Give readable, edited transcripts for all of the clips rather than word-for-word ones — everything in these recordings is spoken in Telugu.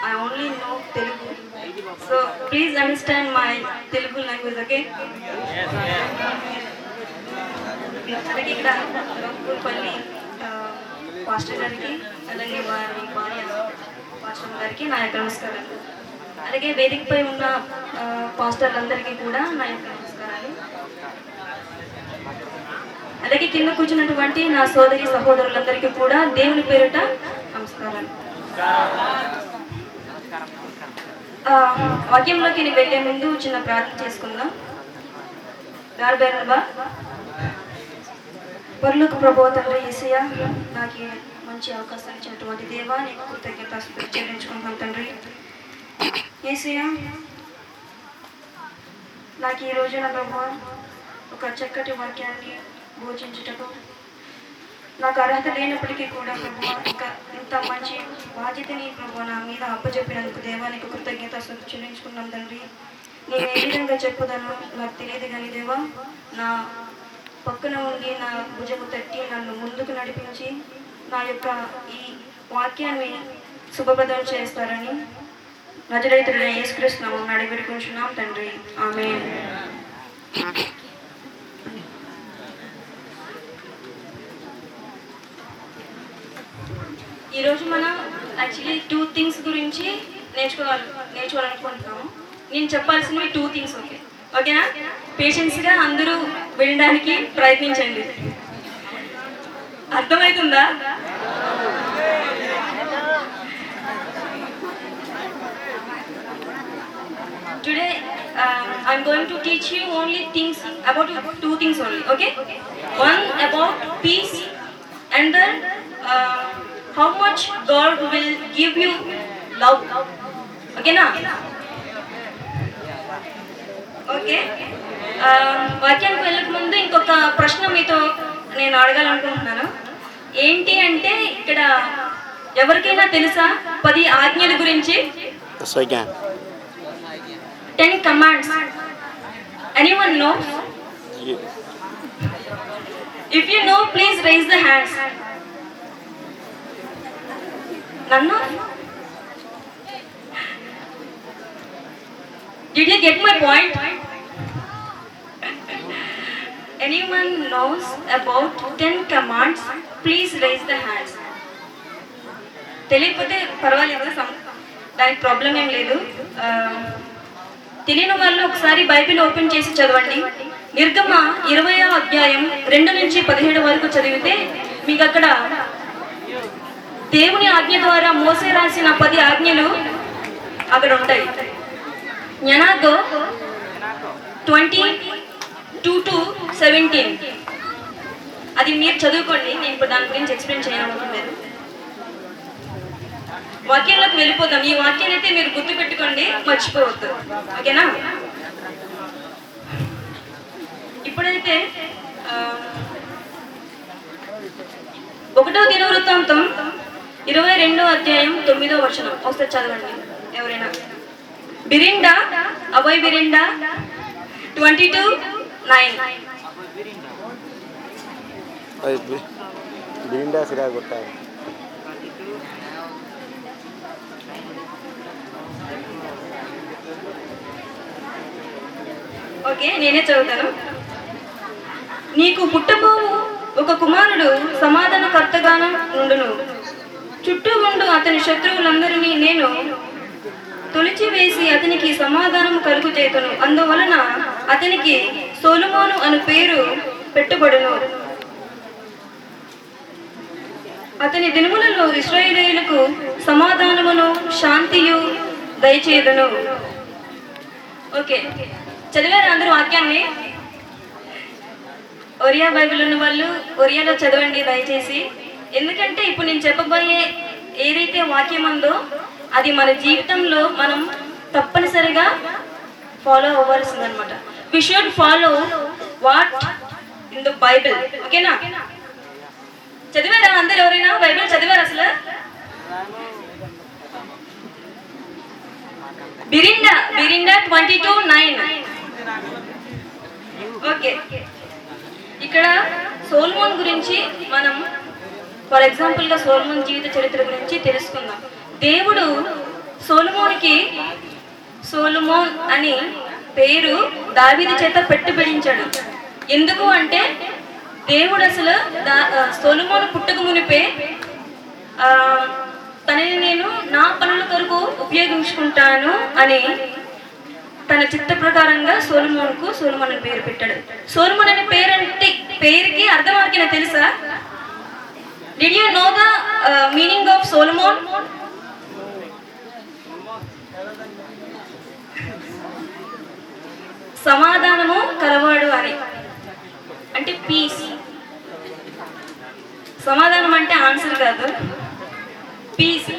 I only know Telugu. So please understand my Telugu language, okay? అలాగే ఇక్కడ రఘుపల్లి పాస్టర్ గారికి అలాగే వారి భార్య పాస్టర్ గారికి నా యొక్క నమస్కారాలు. అలాగే వేదికపై ఉన్న పాస్టర్లందరికీ కూడా నా యొక్క నమస్కారాలు. అలాగే కింద కూర్చున్నటువంటి నా సోదరి సహోదరులందరికీ కూడా దేవుని పేరిట నమస్కారాలు. వాక్యంలోకి వెళ్ళే ముందు చిన్న ప్రార్థన చేసుకుందాం. గార్బేరబా పరలోక ప్రభువా తండ్రి యేసయ్య, నాకు మంచి అవకాశం ఇచ్చినటువంటి దేవా నీకు కృతజ్ఞతాస్తుతులు చెల్లించుకుంటాం తండ్రి. యేసయ్య, నాకు ఈ రోజున ప్రభువా ఒక చక్కటి వాక్యాన్ని బోధించుటకు నాకు అర్హత లేనప్పటికీ కూడా ప్రభువా ఇంకా ఇంత మంచి బాధ్యతని ప్రభువా నా మీద అప్పచెప్పినందుకు దేవా నీకు కృతజ్ఞతాస్తుతులు చెల్లించుకున్నాం తండ్రి. నేను ఏ విధంగా చెప్పుదానో నాకు తెలియదు కానీ దేవా నా పక్కన ఉండి నా భుజము తట్టి నన్ను ముందుకు నడిపించి నా యొక్క ఈ వాక్యాన్ని శుభప్రదం చేస్తారని నజరేయుడైన యేసుక్రీస్తు నామమున అడిగి వేడుకుంటున్నాం తండ్రి, ఆమేన్. ఈరోజు మనం యాక్చువల్లీ 2 థింగ్స్ గురించి నేర్చుకోవాలనుకుంటున్నాము. నేను చెప్పాల్సినవి 2 థింగ్స్, ఓకేనా? పేషెన్స్గా అందరూ వినడానికి ప్రయత్నించండి. అర్థమవుతుందా? Today I'm going to teach you only things about 2 things only, okay? One about peace and then how much God will give you love, okay na? Okay, వాక్యానికి వెళ్ళక ముందు ఇంకొక ప్రశ్న మీతో నేను అడగాలనుకుంటున్నాను. ఏంటి అంటే ఇక్కడ ఎవరికైనా తెలుసా 10 ఆజ్ఞల గురించి? 10 commands. Anyone know? If you know, please raise the hands. None? Did you get my point? Anyone knows about 10 commands? Please raise the hands. తెలియకపోతే పర్వాలేదు, దానికి ప్రాబ్లం ఏం లేదు. తెలియని వాళ్ళు ఒకసారి బైబిల్ ఓపెన్ చేసి చదవండి. నిర్గమ 20వ అధ్యాయం 2 నుంచి 17 వరకు చదివితే మీకు అక్కడ దేవుని ఆజ్ఞ ద్వారా మోసే రాసిన 10 ఆజ్ఞలు అక్కడ ఉంటాయి. జ్ఞానాగో 22 to 17 అది మీరు చదువుకోండి. నేను ఇప్పుడు దాని గురించి ఎక్స్ప్లెయిన్ చేయాలనుకుంటున్నాను. వాక్యంలోకి వెళ్ళిపోతాం. ఈ వాక్యాన్ని అయితే మీరు గుర్తు పెట్టుకోండి, మర్చిపోవద్దు, ఓకేనా? ఇప్పుడైతే 1వ దినవృత్తాంతం 22వ అధ్యాయం 9వ వచనం ఒకసారి చదవండి ఎవరైనా. బిరిండా, అభయ్ బిరిండా 22:9. బిరిండా సిరా కొట్టాలి. ఓకే, నేనే చదువుతాను. నీకు పుట్టబోవు ఒక కుమారుడు సమాధానకర్తగాను నుండును. చుట్టూ ఉండు అతని శత్రువులందరినీ నేను తొలిచివేసి అతనికి సమాధానం కలుగు చేతును. అందువలన అతనికి సొలొమోను అను పేరు పెట్టబడును. అతని దినములలో ఇశ్రాయేలీయులకు సమాధానమును శాంతియు దయచేయుదును. ఓకే, చదివారు అందరూ వాక్యాన్ని? ఒరియా బైబిల్ ఉన్న వాళ్ళు ఒరియాలో చదవండి దయచేసి. ఎందుకంటే ఇప్పుడు నేను చెప్పబోయే ఏదైతే వాక్యం ఉందో అది మన జీవితంలో మనం తప్పనిసరిగా ఫాలో అవ్వాల్సిందనమాట. We should follow what in the Bible, ఓకేనా? చదివారా అందరు? ఎవరైనా బైబిల్ చదివారు అసలు? బిరిండా 22:9. ఓకే, ఇక్కడ సొలొమోన్ గురించి మనం ఫర్ ఎగ్జాంపుల్గా సొలొమోన్ జీవిత చరిత్ర గురించి తెలుసుకుందాం. దేవుడు సొలొమోనుకి సొలొమోన్ అని పేరు దావీదు చేత పెట్టుబడించాడు. ఎందుకు అంటే దేవుడు అసలు సొలొమోను పుట్టక మునిపే తనని నేను నా పనుల కొరకు ఉపయోగించుకుంటాను అని తన చిత్త ప్రకారంగా సొలొమోనుకు సొలొమోన్ అని పేరు పెట్టాడు. సొలొమోన్ అనే పేరుకి అర్థం ఎవరికైనా తెలుసా? Did you know the meaning of Solomon? సమాధానము కలవాడు అని, అంటే పీస్. సమాధానం అంటే ఆన్సర్ కాదు, పీస్.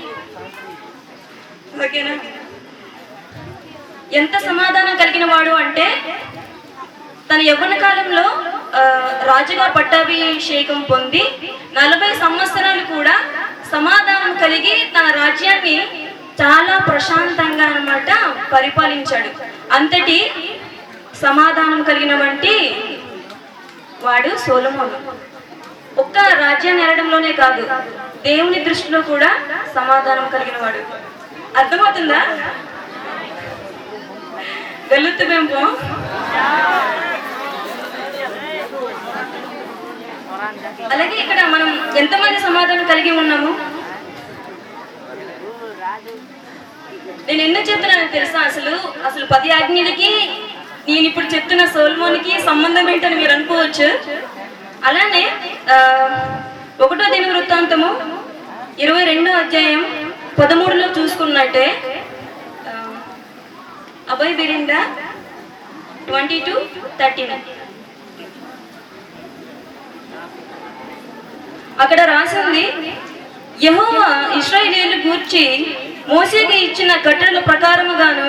ఓకేనా? ఎంత సమాధానం కలిగిన వాడు అంటే తన యవ్వన కాలంలో రాజుగా పట్టాభిషేకం పొంది 40 సంవత్సరాలు కూడా సమాధానం కలిగి తన రాజ్యాన్ని చాలా ప్రశాంతంగా అన్నమాట పరిపాలించాడు. అంతటి సమాధానం కలిగిన వంటి వాడు సొలొమోను. ఒక్క రాజ్యాన్ని ఏలడంలోనే కాదు, దేవుని దృష్టిలో కూడా సమాధానం కలిగిన వాడు. అర్థమవుతుందా? వెళుతుమేమో. అలాగే ఇక్కడ మనం ఎంతమంది సమాధానం కలిగి ఉన్నాము? నేను ఎందుకు చెప్తున్నాను తెలుసా? అసలు 10 ఆజ్ఞలకి నేను ఇప్పుడు చెప్తున్న సొలొమోనుకి సంబంధం ఏంటని మీరు అనుకోవచ్చు. అలానే 1వ దినవృత్తాంతము 22వ అధ్యాయం 13లో చూసుకున్నట్టే అభయ్ బిరిందా 20-13 అక్కడ రాసింది, యెహోవా ఇశ్రాయేలీయుల గూర్చి మోషేకి ఇచ్చిన కట్టడల ప్రకారముగాను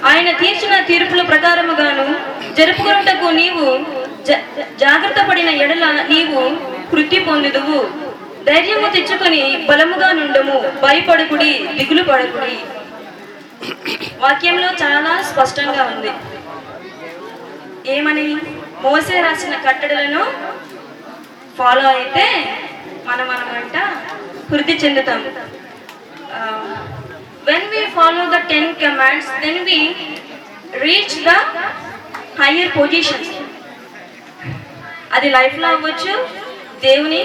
ఆయన తీర్చిన తీర్పుల ప్రకారముగాను జరుపుకొనుటకు నీవు జాగ్రత్త పడిన ఎడల నీవు వృద్ధి పొందుదువు. ధైర్యము తెచ్చుకొని బలముగా నుండము, భయపడుకుడి, దిగులు పడకుడి. వాక్యంలో చాలా స్పష్టంగా ఉంది. ఏమని? మోషే రాసిన కట్టడలను ఫాలో అయితే మనమంట వృద్ధి చెందుతాం. When we follow the 10 commands, then we reach the higher positions. అది లైఫ్లో అవ్వచ్చు, దేవుని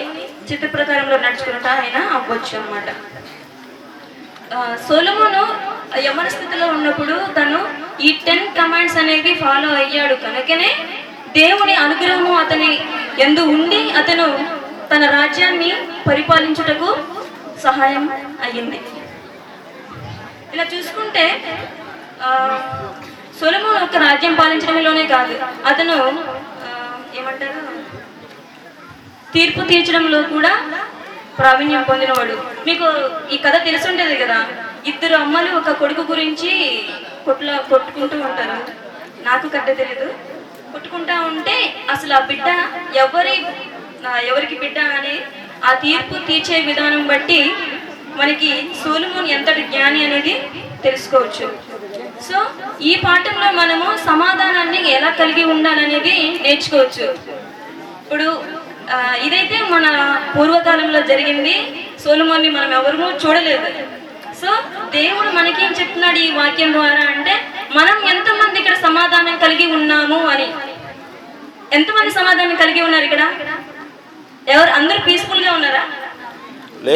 చిత్త ప్రకారంలో నడుచుకుంటా అయినా అవ్వచ్చు అన్నమాట. సొలొమోను యవ్వన స్థితిలో ఉన్నప్పుడు తను ఈ 10 కమాండ్స్ అనేవి ఫాలో అయ్యాడు కనుకనే దేవుని అనుగ్రహము అతని యందు ఉండి అతను తన రాజ్యాన్ని పరిపాలించుటకు సహాయం అయ్యింది. ఇలా చూసుకుంటే సొలొమోను ఒక రాజ్యం పాలించడంలోనే కాదు, అతను ఏమంటారు తీర్పు తీర్చడంలో కూడా ప్రావీణ్యం పొందినవాడు. మీకు ఈ కథ తెలిసి ఉంటుంది కదా, 2 అమ్మలు ఒక కొడుకు గురించి కొట్టుకుంటూ ఉంటారు. నాకు కథ తెలియదు. కొట్టుకుంటా ఉంటే అసలు ఆ బిడ్డ ఎవరికి బిడ్డ అని ఆ తీర్పు తీర్చే విధానం బట్టి మనకి సొలొమోను ఎంతటి జ్ఞాని అనేది తెలుసుకోవచ్చు. సో ఈ పాఠంలో మనము సమాధానాన్ని ఎలా కలిగి ఉండాలనేది నేర్చుకోవచ్చు. ఇప్పుడు ఇదైతే మన పూర్వకాలంలో జరిగింది. సొలొమోన్ని మనం ఎవరూ చూడలేదు. సో దేవుడు మనకేం చెప్తున్నాడు ఈ వాక్యం ద్వారా అంటే, మనం ఎంతమంది ఇక్కడ సమాధానం కలిగి ఉన్నాము అని. ఎంతమంది సమాధానం కలిగి ఉన్నారు ఇక్కడ? ఎవరు? అందరూ పీస్ఫుల్ గా ఉన్నారా?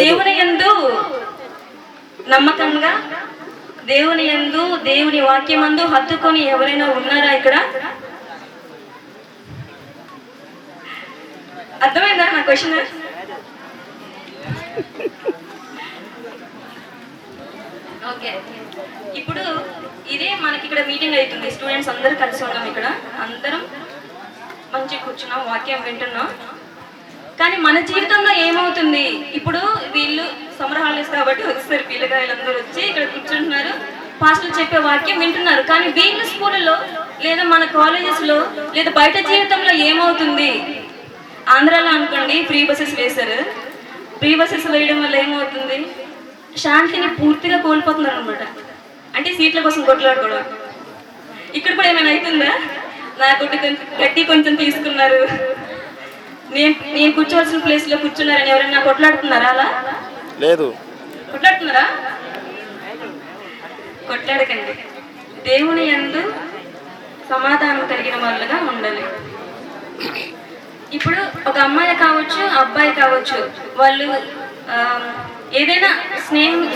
దేవుని యందు నమ్మకంగా, దేవుని యందు, దేవుని వాక్యమందు హత్తుకొని ఎవరైనా ఉన్నారా ఇక్కడ? అర్థమైందా నా క్వశ్చన్? ఓకే, ఇప్పుడు ఇదే మనకి ఇక్కడ మీటింగ్ అవుతుంది. స్టూడెంట్స్ అందరూ కలిసి ఉన్నాం ఇక్కడ, అందరం మంచిగా కూర్చున్నాం, వాక్యం వింటున్నాం. కానీ మన జీవితంలో ఏమవుతుంది? ఇప్పుడు వీళ్ళు సమ్మర్ హాలిడేస్ కాబట్టి వచ్చేసారు, పిల్లగాయలందరూ వచ్చి ఇక్కడ కూర్చుంటున్నారు, పాస్టర్లు చెప్పే వాక్యం వింటున్నారు. కానీ వీళ్ళ స్కూళ్ళలో లేదా మన కాలేజెస్లో లేదా బయట జీవితంలో ఏమవుతుంది? ఆంధ్రాలో అనుకోండి ఫ్రీ బస్సెస్ వేశారు. ఫ్రీ బస్సెస్ వేయడం వల్ల ఏమవుతుంది? శాంతిని పూర్తిగా కోల్పోతున్నారు అనమాట. అంటే సీట్ల కోసం కొట్లాడుకోవడం. ఇక్కడ కూడా ఏమైనా అవుతుందా? నా గట్టి కొంచెం తీసుకున్నారు, నేను కూర్చోవలసిన ప్లేస్లో కూర్చున్నారని ఎవరైనా కొట్లాడుతున్నారా? అలా లేదు. కొట్లాడుతున్నారా? కొట్లాడకండి. దేవుని యందు సమాధానం కలిగిన వాళ్ళగా ఉండాలి. ఇప్పుడు ఒక అమ్మాయి కావచ్చు, అబ్బాయి కావచ్చు, వాళ్ళు ఏదైనా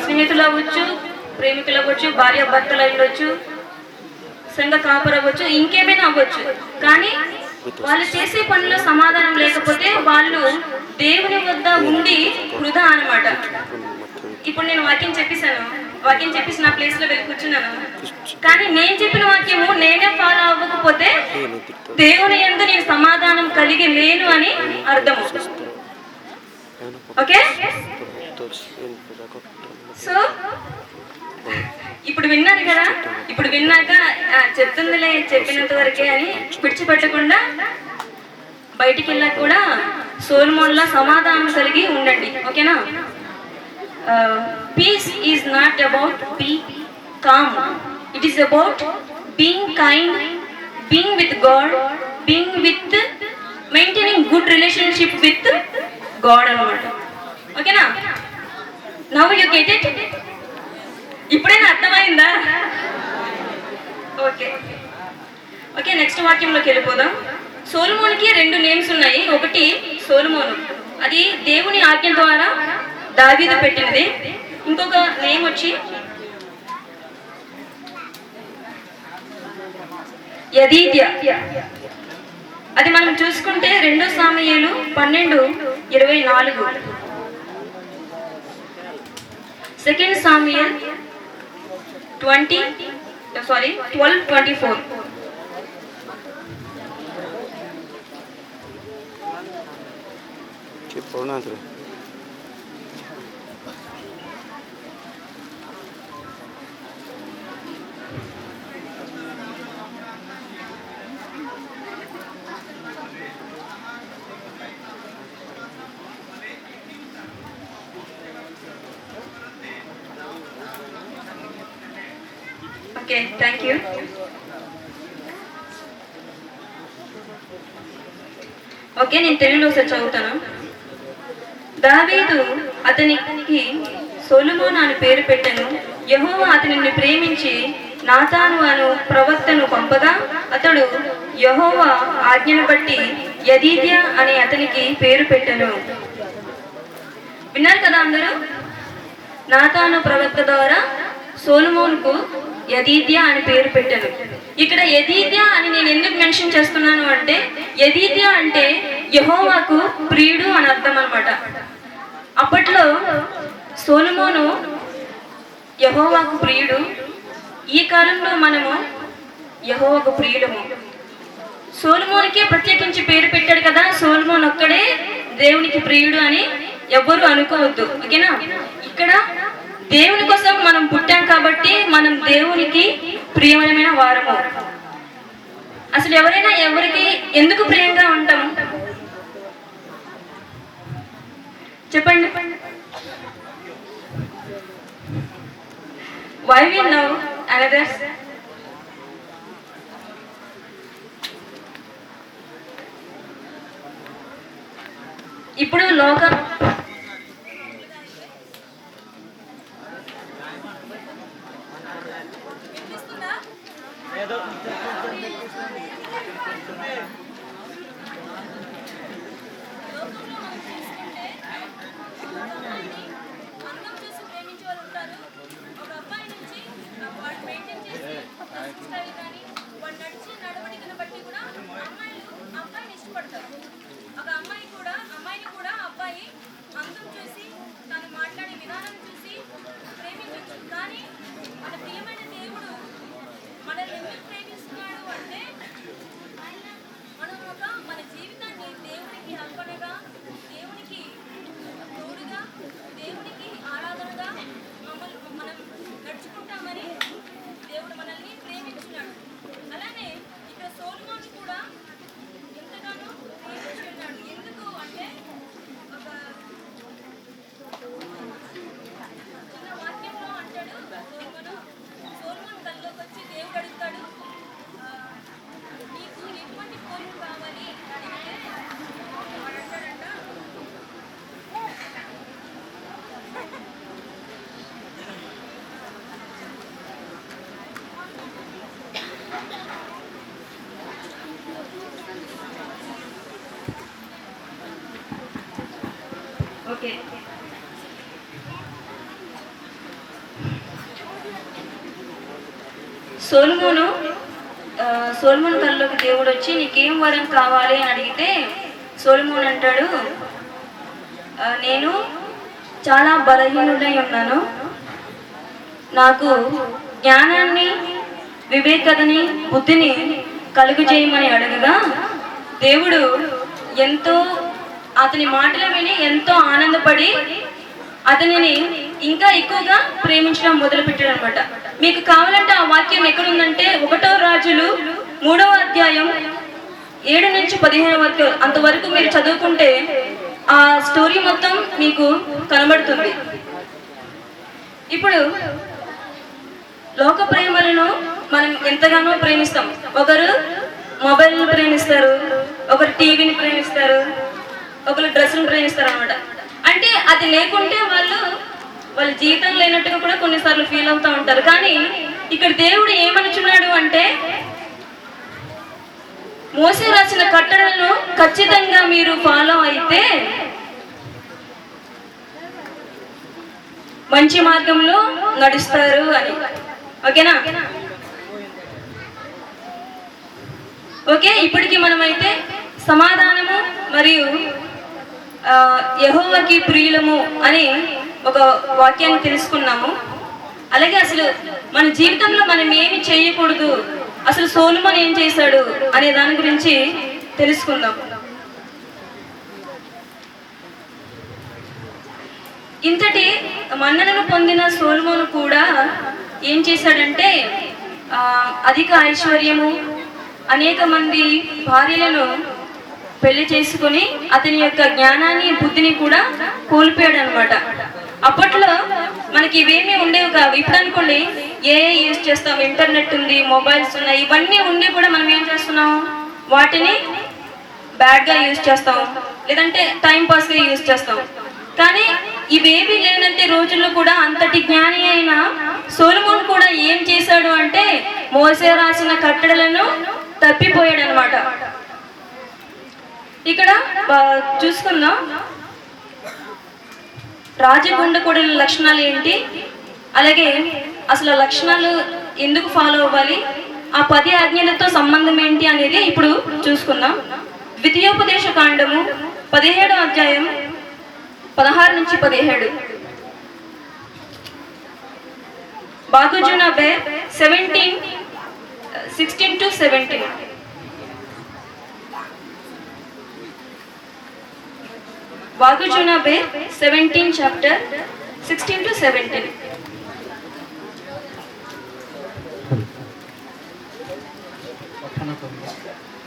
స్నేహితులు అవ్వచ్చు, ప్రేమికులు అవ్వచ్చు, భార్య భర్తలు అవ్వచ్చు, సంఘ కాపురు అవ్వచ్చు, ఇంకేమైనా అవ్వచ్చు. కానీ వాళ్ళు చేసే పనిలో సమాధానం లేకపోతే వాళ్ళు దేవుని వద్ద ఉండి వృధా అనమాట. ఇప్పుడు నేను వాక్యం చెప్పేసి నా ప్లేస్లో వెళ్ళి కూర్చున్నాను. కానీ నేను చెప్పిన వాక్యము నేనే ఫాలో అవ్వకపోతే దేవుని యందు నేను సమాధానం కలిగి లేను అని అర్థము. ఓకే, సో ఇప్పుడు విన్నారు కదా. ఇప్పుడు విన్నాక చెప్తుందిలే చెప్పినంత వరకే అని విడిచిపెట్టకుండా బయటికి వెళ్ళాక కూడా సోల్మోన్లా సమాధానం కలిగి ఉండండి. ఓకేనా? Peace is not about being calm. It is about being kind, being with God, maintaining good relationship with God అన్నమాట. ఓకేనా? Now you get it? ఇప్పుడైనా అర్థమైందా? ఓకే, నెక్స్ట్ వాక్యంలోకి వెళ్ళిపోదాం. సోలొమోనుకి 2 నేమ్స్ ఉన్నాయి. ఒకటి సోలొమోను, అది దేవుని ఆజ్ఞ ద్వారా దావీదు పెట్టినది. ఇంకొక నేమ్ వచ్చి యెదీద్యా. అది మనం చూసుకుంటే 2 Samuel 12:24, 2 సాముయేల్ 12:24. Okay, thank you. Okay, నేను తెలుగులో ఒకసారి చదువుతాను. దావీదు అతనికి సొలొమోను అని పేరు పెట్టెను. యెహోవా అతనిని ప్రేమించి నాతాను అను ప్రవక్తను పంపగా అతడు యెహోవా ఆజ్ఞను బట్టి యెదీద్యా అని అతనికి పేరు పెట్టెను. విన్నారు కదా అందరూ? నాతాను ప్రవక్త ద్వారా సొలొమోనుకు యెదీద్యా అని పేరు పెట్టాను. ఇక్కడ యెదీద్యా అని నేను ఎందుకు మెన్షన్ చేస్తున్నాను అంటే, యెదీద్యా అంటే యెహోవాకు ప్రియుడు అని అర్థం అనమాట. అప్పట్లో సొలొమోను యెహోవాకు ప్రియుడు, ఈ కాలంలో మనము యెహోవాకు ప్రియుడము. సొలొమోనుకే ప్రత్యేకించి పేరు పెట్టాడు కదా, సొలొమోను ఒక్కడే దేవునికి ప్రియుడు అని ఎవ్వరూ అనుకోవద్దు. ఓకేనా? ఇక్కడ దేవుని కోసం మనం పుట్టాం కాబట్టి మనం దేవునికి ప్రియమైన వారము. అసలు ఎవరైనా ఎవరికి ఎందుకు ప్రియంగా ఉంటాం చెప్పండి? Why we love others? ఇప్పుడు లోకం ఓకే. సొలొమోను సొలొమోను కల్లోకి దేవుడు వచ్చి నీకేం వరం కావాలి అని అడిగితే సొలొమోను అంటాడు, నేను చాలా బలహీనుడై ఉన్నాను, నాకు జ్ఞానాన్ని, వివేకతని, బుద్ధిని కలుగు చేయమని అడగగా దేవుడు ఎంతో అతని మాటలు విని ఎంతో ఆనందపడి అతనిని ఇంకా ఎక్కువగా ప్రేమించడం మొదలుపెట్టాడు అనమాట. మీకు కావాలంటే ఆ వాక్యం ఎక్కడుందంటే 1వ రాజులు 3వ అధ్యాయం 7 నుంచి 15 వరకు, అంతవరకు మీరు చదువుకుంటే ఆ స్టోరీ మొత్తం మీకు కనబడుతుంది. ఇప్పుడు లోక ప్రేమలను మనం ఎంతగానో ప్రేమిస్తాం. ఒకరు మొబైల్ని ప్రేమిస్తారు, ఒకరు టీవీని ప్రేమిస్తారు, ఒకరు డ్రెస్సులను ప్రేమిస్తారు అనమాట. అంటే అది లేకుంటే వాళ్ళ జీవితం లేనట్టుగా కూడా కొన్నిసార్లు ఫీల్ అవుతూ ఉంటారు. కానీ ఇక్కడ దేవుడు ఏమనుచున్నాడు అంటే, మోసే రాసిన కట్టడలను ఖచ్చితంగా మీరు ఫాలో అయితే మంచి మార్గంలో నడుస్తారు అని. ఓకేనా? ఓకే, ఇప్పటికి మనమైతే సమాధానము మరియు యెహోవాకి ప్రియులము అని ఒక వాక్యాన్ని తెలుసుకున్నాము. అలాగే అసలు మన జీవితంలో మనం ఏమి చేయకూడదు, అసలు సొలొమోను ఏం చేశాడు అనే దాని గురించి తెలుసుకుందాం. ఇంతటి మన్ననను పొందిన సొలొమోను కూడా ఏం చేశాడంటే, అధిక ఐశ్వర్యము, అనేక మంది భార్యలను పెళ్లి చేసుకుని అతని యొక్క జ్ఞానాన్ని, బుద్ధిని కూడా కోల్పోయాడు అనమాట. అప్పట్లో మనకి ఇవేమీ ఉండేవి కావు. ఇప్పుడు అనుకోండి, యూజ్ చేస్తాం, ఇంటర్నెట్ ఉంది, మొబైల్స్ ఉన్నాయి, ఇవన్నీ ఉండి కూడా మనం ఏం చేస్తున్నాం, వాటిని బ్యాడ్గా యూజ్ చేస్తాం, లేదంటే టైంపాస్గా యూజ్ చేస్తాం. కానీ ఇవేవి లేనంటే రోజుల్లో కూడా అంతటి జ్ఞాని అయిన సొలొమోను కూడా ఏం చేశాడు అంటే, మోసే రాసిన కట్టడలను తప్పిపోయాడు అనమాట. ఇక్కడ చూసుకుందాం, రాజగుండకోడుల లక్షణాలు ఏంటి, అలాగే అసలు లక్షణాలు ఎందుకు ఫాలో అవ్వాలి, ఆ 10 ఆజ్ఞలతో సంబంధం ఏంటి అనేది ఇప్పుడు చూసుకుందాం. ద్వితీయోపదేశ కాండము 17వ అధ్యాయం 16 నుంచి 17. బాగుజునబే 16 to 17. బాగుజునబే 17 chapter 16 to 17.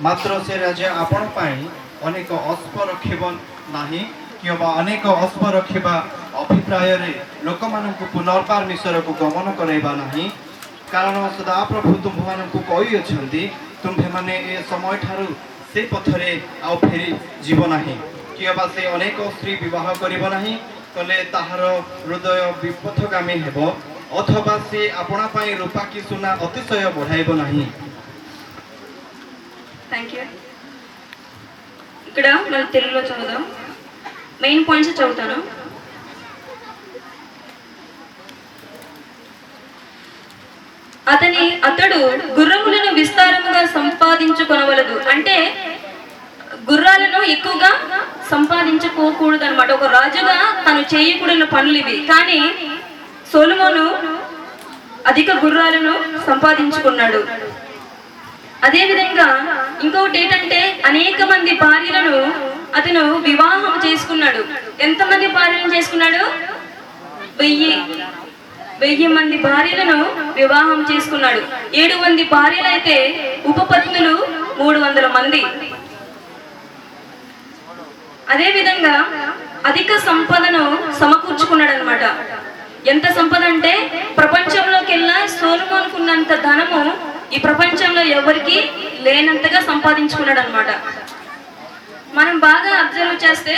ମାତ୍ର ସେ ରାଜା ଆପଣ ପାଇଁ ଅନେକ ଅଶ୍ପ ରଖିବ ନାହିଁ, କିମ୍ବା ଅନେକ ଅଶ୍ପ ରଖିବା ଅଭିପ୍ରାୟରେ ଲୋକମାନଙ୍କୁ ପୁନର୍ବାର ମିଶରକୁ ଗମନ କରାଇବା ନାହିଁ। କାରଣ ସଦାପ୍ରଭୁ ତୁମ୍ଭମାନଙ୍କୁ କହିଅଛନ୍ତି, ତୁମ୍ଭେମାନେ ଏ ସମୟଠାରୁ ସେ ପଥରେ ଆଉ ଫେରି ଯିବ ନାହିଁ, କିମ୍ବା ସେ ଅନେକ ସ୍ତ୍ରୀ ବିବାହ କରିବ ନାହିଁ, କଲେ ତାହାର ହୃଦୟ ବିପଥଗାମୀ ହେବ, ଅଥବା ସେ ଆପଣା ପାଇଁ ରୂପା କି ସୁନା ଅତିଶୟ ବଢ଼ାଇବ ନାହିଁ। Thank you. ఇక్కడ మనం తెలుగులో చదువుదాం, మెయిన్ పాయింట్స్ చదువుతాను. అతడు గుర్రములను విస్తారముగా సంపాదించుకొనవలదు. అంటే గుర్రాలను ఎక్కువగా సంపాదించుకోకూడదు అనమాట. ఒక రాజుగా తను చేయకూడని పనులు ఇవి. కానీ సొలొమోను అధిక గుర్రాలను సంపాదించుకున్నాడు. అదేవిధంగా ఇంకొకటి ఏంటంటే, అనేక మంది భార్యలను అతను వివాహం చేసుకున్నాడు. ఎంతమంది భార్యలను చేసుకున్నాడు? 1000 మంది భార్యలను వివాహం చేసుకున్నాడు. 7 మంది భార్యలు అయితే ఉపపత్నులు 300 మంది. అదేవిధంగా అధిక సంపదను సమకూర్చుకున్నాడు అనమాట. ఎంత సంపద అంటే, ప్రపంచంలోకి వెళ్ళినా సొలొమోనుకున్నంత ధనము ఈ ప్రపంచంలో ఎవరికి లేనంతగా సంపాదించుకున్నాడు అనమాట. మనం బాగా అబ్జర్వ్ చేస్తే,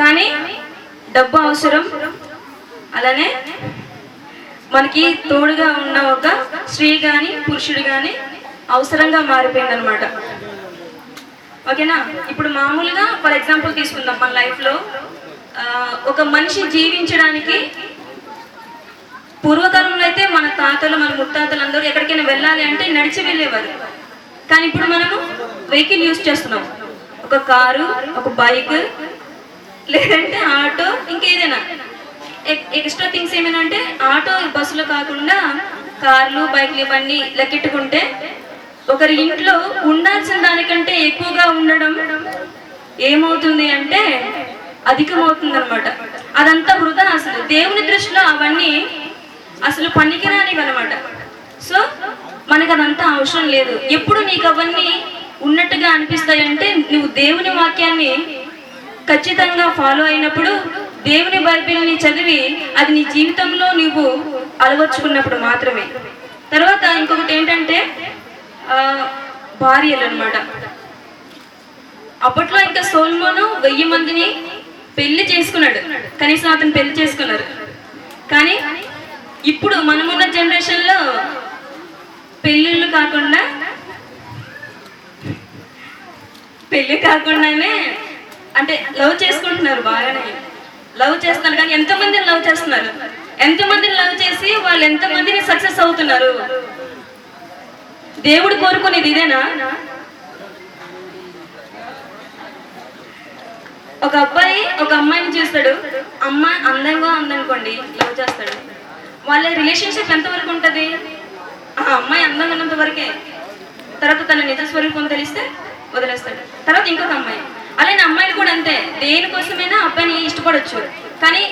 కానీ డబ్బు అవసరం, అలానే మనకి తోడుగా ఉన్న ఒక స్త్రీ కానీ పురుషుడు కానీ అవసరంగా మారిపోయింది అనమాట. ఓకేనా? ఇప్పుడు మామూలుగా ఫర్ ఎగ్జాంపుల్ తీసుకుందాం మన లైఫ్లో. ఒక మనిషి జీవించడానికి పూర్వకాలంలో అయితే మన తాతలు మన ముత్తాతలు అందరూ ఎక్కడికైనా వెళ్ళాలి అంటే నడిచి వెళ్ళేవారు. కానీ ఇప్పుడు మనము వెహికల్ యూజ్ చేస్తున్నాం. ఒక కారు, ఒక బైక్, లేదంటే ఆటో, ఇంకేదైనా ఎక్స్ట్రా థింగ్స్ ఏమైనా అంటే ఆటో బస్సులో కాకుండా కార్లు, బైక్లు ఇవన్నీ లెక్కెట్టుకుంటే ఒకరి ఇంట్లో ఉండాల్సిన దానికంటే ఎక్కువగా ఉండడం ఏమవుతుంది అంటే అధికమవుతుంది అనమాట. అదంతా వృధా. అసలు దేవుని దృష్టిలో అవన్నీ అసలు పనికిరానివి అనమాట. సో మనకు అదంతా అవసరం లేదు. ఎప్పుడు నీకు అవన్నీ ఉన్నట్టుగా అనిపిస్తాయంటే నువ్వు దేవుని వాక్యాన్ని ఖచ్చితంగా ఫాలో అయినప్పుడు, దేవుని బైబిల్ని చదివి అది నీ జీవితంలో నువ్వు అలవర్చుకున్నప్పుడు మాత్రమే. తర్వాత ఇంకొకటి ఏంటంటే భార్యలు అనమాట. అప్పట్లో ఇంకా సొలొమోను 1000 మందిని పెళ్లి చేసుకున్నాడు. కనీసం అతను పెళ్లి చేసుకున్నారు. కానీ ఇప్పుడు మనమున్న జనరేషన్లో పెళ్ళిళ్ళు కాకుండానే అంటే లవ్ చేసుకుంటున్నారు. బాగానే లవ్ చేస్తున్నారు. కానీ ఎంతమందిని లవ్ చేస్తున్నారు? ఎంతమందిని లవ్ చేసి వాళ్ళు ఎంతమందిని సక్సెస్ అవుతున్నారు? దేవుడు కోరుకునేది ఇదేనా? ఒక అబ్బాయి ఒక అమ్మాయిని చూస్తాడు, అమ్మాయి అందంగా ఉందనుకోండి, లవ్ చేస్తాడు. వాళ్ళ రిలేషన్షిప్ ఎంతవరకు ఉంటుంది? ఆ అమ్మాయి అందంగా ఉన్నంత వరకే. తర్వాత తన నిజ స్వరూపం తెలిస్తే వదిలేస్తాడు. తర్వాత ఇంకొక అమ్మాయి. అలానే అమ్మాయిలు కూడా అంతే. దేనికోసమైనా అబ్బాయిని ఇష్టపడవచ్చు, కానీ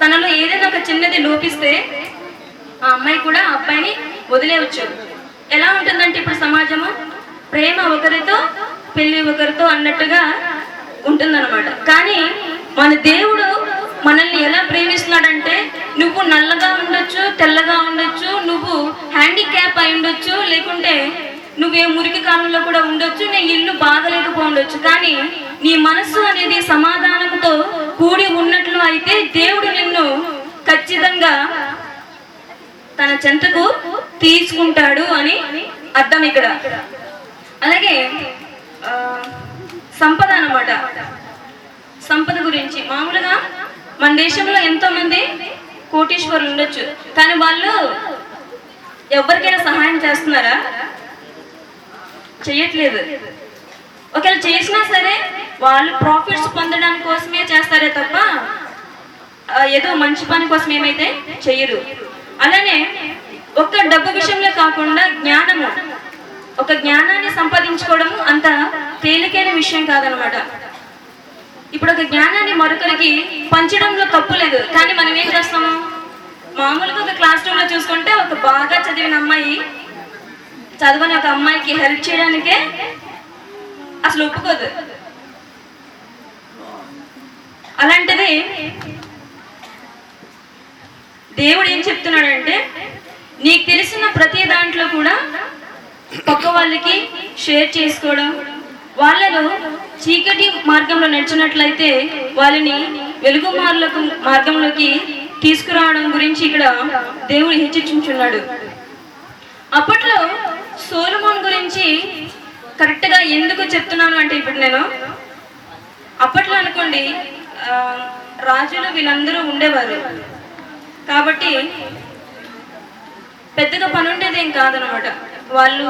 తనలో ఏదైనా ఒక చిన్నది లోపిస్తే ఆ అమ్మాయి కూడా ఆ అబ్బాయిని వదిలేయవచ్చు. ఎలా ఉంటుందంటే ఇప్పుడు సమాజము ప్రేమ ఒకరితో పెళ్లి ఒకరితో అన్నట్టుగా ఉంటుందన్నమాట. కానీ మన దేవుడు మనల్ని ఎలా ప్రేమిస్తున్నాడంటే, నువ్వు నల్లగా ఉండొచ్చు, తెల్లగా ఉండొచ్చు, నువ్వు హ్యాండిక్యాప్ అయి ఉండొచ్చు, లేకుంటే నువ్వే మురికి కాలంలో కూడా ఉండొచ్చు, నీ ఇల్లు బాగలేకపోవచ్చు, కానీ నీ మనస్సు అనేది సమాధానంతో కూడి ఉన్నట్లు అయితే దేవుడు నిన్ను ఖచ్చితంగా తన చెంతకు తీసుకుంటాడు అని అర్థం ఇక్కడ. అలాగే సంపద అన్నమాట. సంపద గురించి మామూలుగా మన దేశంలో ఎంతో మంది కోటీశ్వరులు ఉండొచ్చు, కానీ వాళ్ళు ఎవరికైనా సహాయం చేస్తున్నారా? చేయట్లేదు. ఒకవేళ చేసినా సరే వాళ్ళు ప్రాఫిట్స్ పొందడానికి కోసమే చేస్తారే తప్ప ఏదో మంచి పని కోసం ఏమైతే చెయ్యరు. అలానే ఒక్క డబ్బు విషయంలో కాకుండా జ్ఞానము, ఒక జ్ఞానాన్ని సంపాదించుకోవడం అంత తేలికైన విషయం కాదనమాట. ఇప్పుడు ఒక జ్ఞానాన్ని మరొకరికి పంచడంలో తప్పు లేదు, కానీ మనం ఏం చేస్తాము? మామూలుగా ఒక క్లాస్ రూమ్లో చూసుకుంటే ఒక బాగా చదివిన అమ్మాయి చదవని ఒక అమ్మాయికి హెల్ప్ చేయడానికే అసలు ఒప్పుకోదు. అలాంటిది దేవుడు ఏం చెప్తున్నాడంటే, నీకు తెలిసిన ప్రతి దాంట్లో కూడా పక్క వాళ్ళకి షేర్ చేసుకోవడం, వాళ్ళలో చీకటి మార్గంలో నడిచినట్లయితే వాళ్ళని వెలుగు మార్గంలోకి తీసుకురావడం గురించి ఇక్కడ దేవుడు హెచ్చరించున్నాడు. అప్పట్లో సొలొమోను గురించి కరెక్ట్గా ఎందుకు చెప్తున్నాను అంటే, ఇప్పుడు నేను అప్పట్లో అనుకోండి రాజులు వీళ్ళందరూ ఉండేవారు కాబట్టి పెద్దగా పని ఉండేదేం కాదనమాట. వాళ్ళు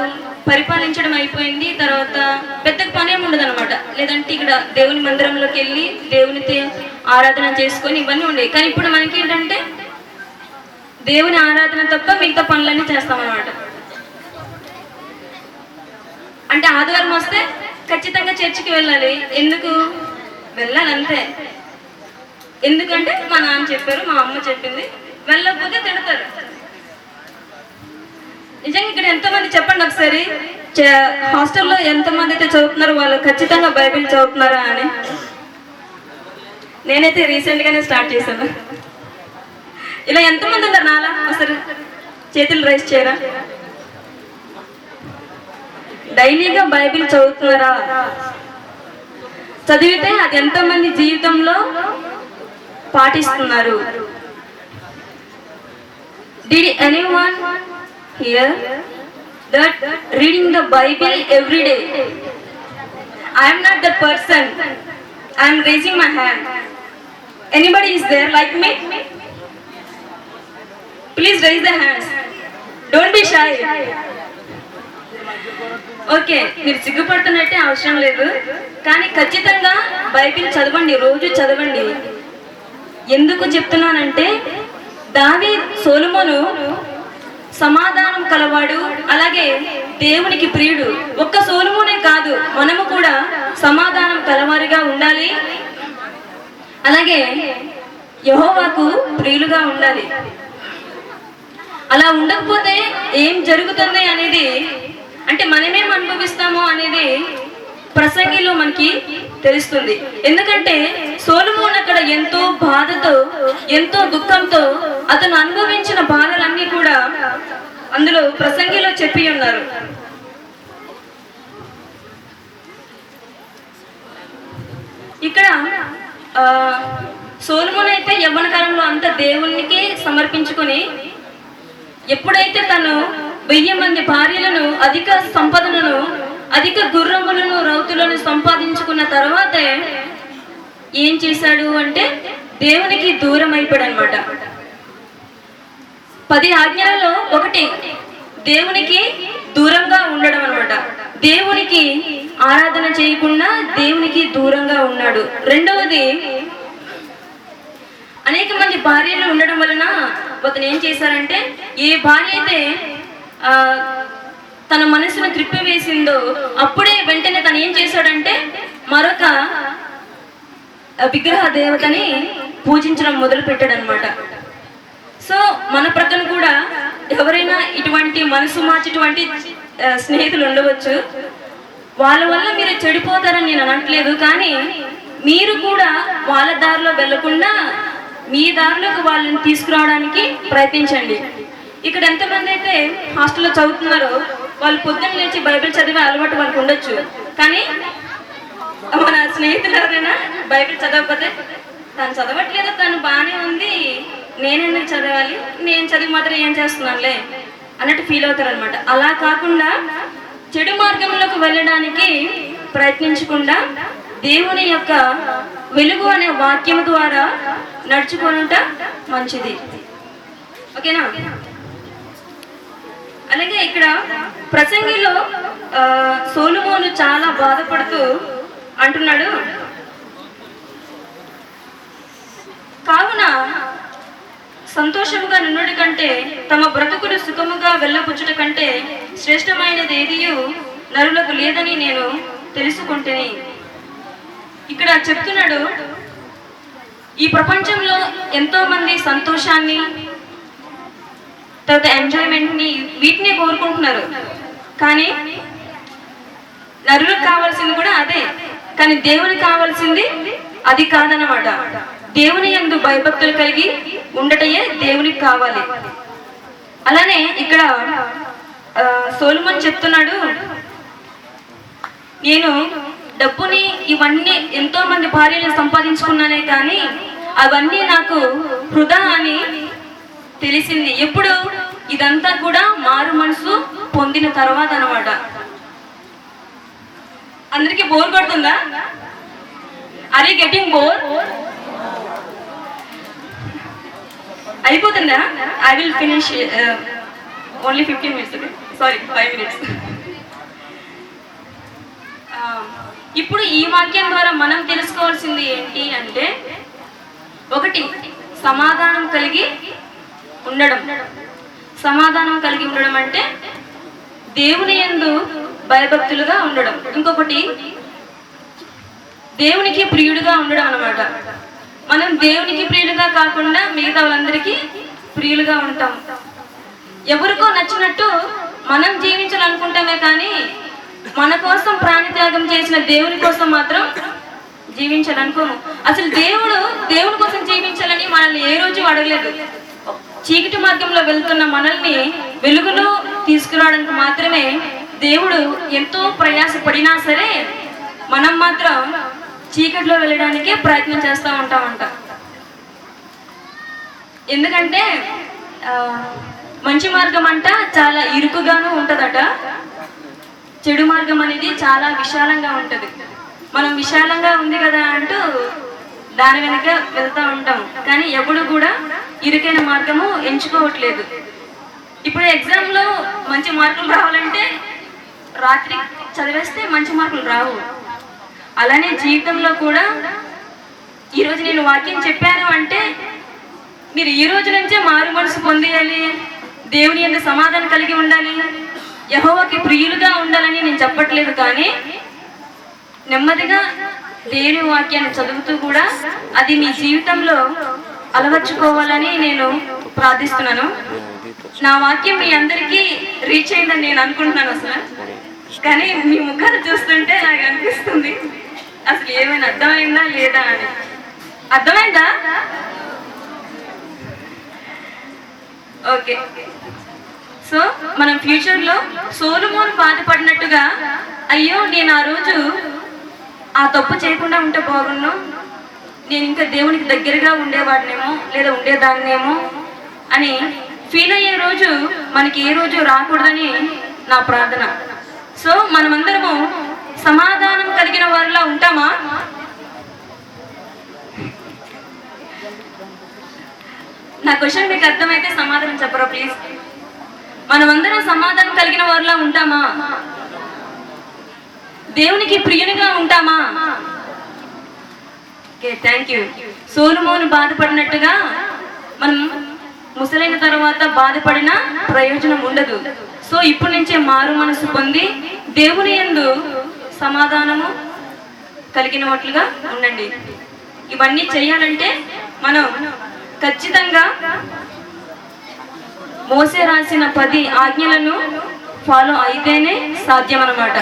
పరిపాలించడం అయిపోయింది, తర్వాత పెద్దగా పని ఏమి ఉండదు అనమాట. లేదంటే ఇక్కడ దేవుని మందిరంలోకి వెళ్ళి దేవునితో ఆరాధన చేసుకొని ఇవన్నీ ఉండేవి. కానీ ఇప్పుడు మనకి ఏంటంటే దేవుని ఆరాధన తప్ప మిగతా పనులన్నీ చేస్తామన్నమాట. అంటే ఆదివారం వస్తే ఖచ్చితంగా చర్చికి వెళ్ళాలి. ఎందుకు వెళ్ళాలి? అంతే. ఎందుకంటే మా నాన్న చెప్పారు, మా అమ్మ చెప్పింది, వెళ్ళకపోతే తిడతారు. నిజంగా ఇక్కడ ఎంతమంది చెప్పండి ఒకసారి, హాస్టల్లో ఎంతమంది అయితే చదువుతున్నారు వాళ్ళు ఖచ్చితంగా బైబిల్ చదువుతున్నారా అని? నేనైతే రీసెంట్గానే స్టార్ట్ చేశాను. ఇలా ఎంతమంది ఉన్నారు నాలా? ఒకసారి చేతులు రైస్ చేయరా? డైలీగా బైబిల్ చదువుతున్నారా? చదివితే అది ఎంతమంది జీవితంలో పాటిస్తున్నారు? Did anyone here that reading the Bible every day? I am not the person. I am raising my hand. Anybody is there like me? Please raise the hands. Don't be shy. Okay, మీరు సిగ్గుపడుతున్నట్టే అవసరం లేదు, కానీ ఖచ్చితంగా బైబిల్ చదవండి, రోజు చదవండి. ఎందుకు చెప్తున్నానంటే సొలొమోను సమాధానం కలవాడు, అలాగే దేవునికి ప్రియుడు. ఒక్క సొలొమోనే కాదు, మనము కూడా సమాధానం కలవారిగా ఉండాలి, అలాగే యెహోవాకు ప్రియులుగా ఉండాలి. అలా ఉండకపోతే ఏం జరుగుతుంది అనేది, అంటే మనమేం అనుభవిస్తామో అనేది ప్రసంగిలో మనకి తెలుస్తుంది. ఎందుకంటే సొలొమోను అక్కడ ఎంతో బాధతో, ఎంతో దుఃఖంతో అతను అనుభవించిన బాధలన్నీ కూడా అందులో ప్రసంగిలో చెప్పి ఉన్నారు. ఇక్కడ సొలొమోను అయితే యవ్వన కాలంలో అంత దేవునికి సమర్పించుకొని, ఎప్పుడైతే తను 1000 మంది భార్యలను, అధిక సంపదలను, అధిక గుర్రములను, రౌతులను సంపాదించుకున్న తర్వాతే ఏం చేశాడు అంటే దేవునికి దూరం అయిపోయాడు అనమాట. 10 ఆజ్ఞలలో ఒకటి దేవునికి దూరంగా ఉండడం అనమాట. దేవునికి ఆరాధన చేయకుండా దేవునికి దూరంగా ఉన్నాడు. రెండవది, అనేక మంది భార్యలు ఉండడం వలన అతను ఏం చేశారంటే, ఏ భార్య అయితే తన మనసును త్రిప్పివేసిందో అప్పుడే వెంటనే తను ఏం చేశాడంటే మరొక విగ్రహ దేవతని పూజించడం మొదలు పెట్టాడు అనమాట. సో మన ప్రక్కన కూడా ఎవరైనా ఇటువంటి మనసు మార్చేటువంటి స్నేహితులు ఉండవచ్చు. వాళ్ళ వల్ల మీరు చెడిపోతారని నేను అనట్లేదు, కానీ మీరు కూడా వాళ్ళ దారిలో వెళ్లకుండా మీ దారిలోకి వాళ్ళని తీసుకురావడానికి ప్రయత్నించండి. ఇక్కడ ఎంతమంది అయితే హాస్టల్లో చదువుతున్నారో వాళ్ళు పొద్దున్న లేచి బైబిల్ చదివే అలవాటు వాళ్ళకి ఉండొచ్చు, కానీ మన స్నేహితులు ఎవరైనా బైబిల్ చదవకపోతే తను చదవట్లేదు, తను బాగానే ఉంది, నేనెందుకు చదవాలి, నేను చదివి మాత్రం ఏం చేస్తున్నానులే అన్నట్టు ఫీల్ అవుతారు అనమాట. అలా కాకుండా చెడు మార్గంలోకి వెళ్ళడానికి ప్రయత్నించకుండా దేవుని యొక్క వెలుగు అనే వాక్యం ద్వారా నడుచుకోనుట మంచిది. ఓకేనా? అలాగే ఇక్కడ ప్రసంగిలో సొలొమోను చాలా బాధపడుతూ అంటున్నాడు, కావున సంతోషముగా నుండుట కంటే తమ బ్రతుకులు సుఖముగా వెళ్ళపుచ్చుట కంటే శ్రేష్టమైనది ఏదియు నరులకు లేదని నేను తెలుసుకుంటేని. ఇక్కడ చెప్తున్నాడు, ఈ ప్రపంచంలో ఎంతో మంది సంతోషాన్ని, తర్వాత ఎంజాయ్మెంట్ని, వీటిని కోరుకుంటున్నారు, కానీ నరులకు కావాల్సింది కూడా అదే, కానీ దేవునికి కావాల్సింది అది కాదన్నమాట. దేవుని యందు భయభక్తులు కలిగి ఉండటయే దేవునికి కావాలి. అలానే ఇక్కడ సొలొమోను చెప్తున్నాడు, నేను డబ్బుని ఇవన్నీ ఎంతో మంది భార్యలను సంపాదించుకున్నానే కానీ అవన్నీ నాకు వృధా అని తెలిసింది. ఎప్పుడు? ఇదంతా కూడా మారు మనసు పొందిన తర్వాత అన్నమాట. అందరికి బోర్ కొడుతుందా? Are you getting bore? అయిపోతుందా? I will finish only 15 minutes. Sorry, 5 minutes. ఇప్పుడు ఈ వాక్యం ద్వారా మనం తెలుసుకోవాల్సింది ఏంటి అంటే, ఒకటి సమాధానం కలిగి ఉండడం. సమాధానం కలిగి ఉండడం అంటే దేవుని యందు భయభక్తులుగా ఉండడం. ఇంకొకటి దేవునికి ప్రియుడిగా ఉండడం అన్నమాట. మనం దేవునికి ప్రియులుగా కాకుండా మిగతా వాళ్ళందరికీ ప్రియులుగా ఉంటాం. ఎవరికో నచ్చినట్టు మనం జీవించాలనుకుంటామే, కానీ మన కోసం ప్రాణత్యాగం చేసిన దేవుని కోసం మాత్రం జీవించాలనుకోము. అసలు దేవుని కోసం జీవించాలని మనల్ని ఏ రోజు అడగలేదు. చీకటి మార్గంలో వెళ్తున్న మనల్ని వెలుగులో తీసుకురావడానికి మాత్రమే దేవుడు ఎంతో ప్రయాసపడినా సరే మనం మాత్రం చీకటిలో వెళ్ళడానికే ప్రయత్నం చేస్తూ ఉంటామంట. ఎందుకంటే మంచి మార్గం అంట చాలా ఇరుకుగాను ఉంటుందట, చెడు మార్గం అనేది చాలా విశాలంగా ఉంటుంది. మనం విశాలంగా ఉంది కదా అంటూ దాని వెనక వెళ్తూ ఉంటాం, కానీ ఎప్పుడు కూడా ఇరుకైన మార్గము ఎంచుకోవట్లేదు. ఇప్పుడు ఎగ్జామ్లో మంచి మార్కులు రావాలంటే రాత్రి చదివేస్తే మంచి మార్కులు రావు. అలానే జీవితంలో కూడా ఈరోజు నేను వాక్యం చెప్పాను అంటే మీరు ఈ రోజు నుంచే మారు మనసు పొందేయాలి, దేవుని యందు సమాధానం కలిగి ఉండాలి, యెహోవాకి ప్రియులుగా ఉండాలని నేను చెప్పట్లేదు. కానీ నెమ్మదిగా దేవుని వాక్యాన్ని చదువుతూ కూడా అది మీ జీవితంలో అలవర్చుకోవాలని నేను ప్రార్థిస్తున్నాను. నా వాక్యం మీ అందరికీ రీచ్ అయిందని నేను అనుకుంటున్నాను అసలు. కానీ మీ ముఖాలు చూస్తుంటే నాకు అనిపిస్తుంది అసలు ఏమైనా అర్థమైందా లేదా అని. అర్థమైందా? ఓకే. సో మనం ఫ్యూచర్లో సొలొమోను బాధపడినట్టుగా, అయ్యో నేను ఆ రోజు ఆ తప్పు చేయకుండా ఉంటే బాగున్నాను, నేను ఇంకా దేవునికి దగ్గరగా ఉండేవాడినేమో లేదా ఉండేదాన్నేమో అని ఫీల్ అయ్యే రోజు మనకి ఏ రోజు రాకూడదని నా ప్రార్థన. సో మనమందరము సమాధానం కలిగిన వారిలా ఉంటామా? నా క్వశ్చన్ మీకు అర్థమైతే సమాధానం చెప్పరా ప్లీజ్. మనమందరం సమాధానం కలిగిన వారిలా ఉంటామా? దేవునికి ప్రియునిగా ఉంటామా? Okay, thank you. సొలొమోను బాధపడినట్టుగా మనం ముసలైన తర్వాత బాధపడినా ప్రయోజనం ఉండదు. సో ఇప్పటి నుంచే మారు మనసు పొంది దేవుని యందు సమాధానము కలిగినట్లుగా ఉండండి. ఇవన్నీ చేయాలంటే మనం ఖచ్చితంగా మోసే రాసిన 10 ఆజ్ఞలను ఫాలో అయితేనే సాధ్యం అన్నమాట.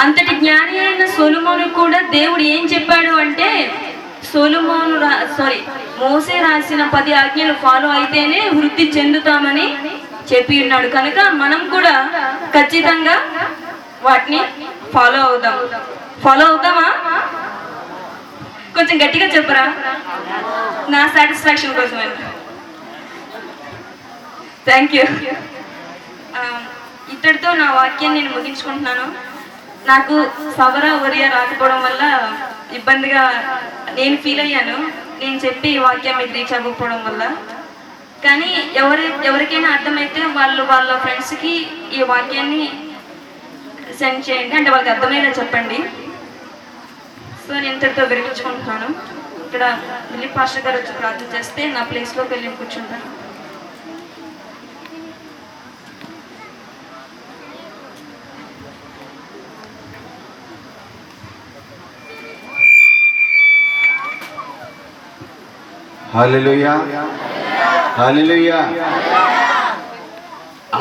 అంతటి జ్ఞాని అయిన సొలొమోను కూడా దేవుడు ఏం చెప్పాడు అంటే, మోసే రాసిన 10 ఆజ్ఞలు ఫాలో అయితేనే వృద్ధి చెందుతామని చెప్పి ఉన్నాడు. కనుక మనం కూడా ఖచ్చితంగా వాటిని ఫాలో అవుతామా? కొంచెం గట్టిగా చెప్పరా, నా సాటిస్ఫాక్షన్ కోసమే. Thank you. ఇక్కడితో నా వాక్యాన్ని నేను ముగించుకుంటున్నాను. నాకు సవర ఒరియా రాకపోవడం వల్ల ఇబ్బందిగా నేను ఫీల్ అయ్యాను, నేను చెప్పి ఈ వాక్యం మీకు రీచ్ అవ్వకపోవడం వల్ల. కానీ ఎవరికైనా అర్థమైతే వాళ్ళ ఫ్రెండ్స్కి ఈ వాక్యాన్ని సెండ్ చేయండి, అంటే వాళ్ళకి అర్థమయ్యేలా చెప్పండి. సో నేను ఇంతటితో విరమించుకుంటున్నాను. ఇక్కడ దిలీప్ పాస్టర్ గారు వచ్చి ప్రార్థన చేస్తే నా ప్లేస్లోకి వెళ్ళి కూర్చుంటాను. Haleluya. Haleluya.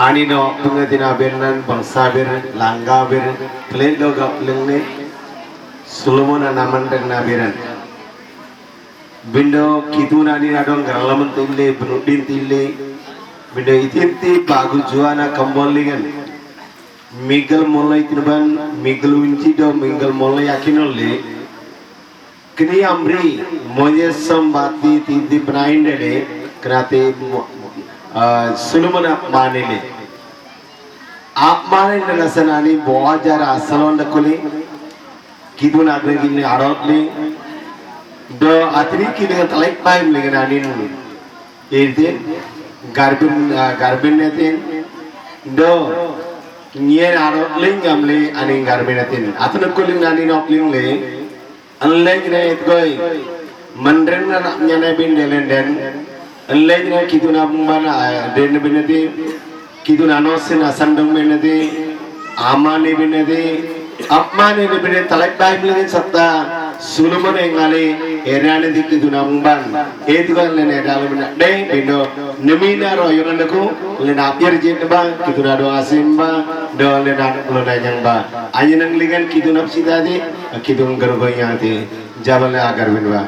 Ani no tungatina bernan bangsa ber langga ber klelo gaplengne Solomon namandan na beran. Bindo kituna ni adong galaman tille benudin tille bindo itinti bagu juana kambolingan migal molai tinban migal winci do migal molai akinolle kini amri moye sambati tidi बनाइंडे कराते सुलमन मानेले आप माने नसनानी बहुत जरा असलों डकुले किधुन आगे किन्ने आरोपले दो आतरी किन्ने तलाक पाइम लेकिन आनी नूनी ये गार्बिन ने तेन दो निये आरोपले गमले आनी गार्बिन ने तेन आतन कुलिंग आनी नॉपलिंग ले अनलेज ने इतकोई मंडरन न्याने बिन डेलेंडन अनलेज ने किधुन आबुंबाना डेन बिनती किधुन आनोसिन असंडंग बिनती आमाने बिनती अपमाने बिने तलाक बाइम लेकिन सत्ता सुलमन एंगाले एराने दी किधुन आबुंबान एतुकान लेने डालो बिना डे बिनो नमीना रोयोन डको लेना अपियर जेट बा किधुन आदो आसिम बा दो लेना लोना जंग बा आयनंग लिगन किधुन अपसिदा दे किधुन गरगोया दे जाबले आगर बिनवा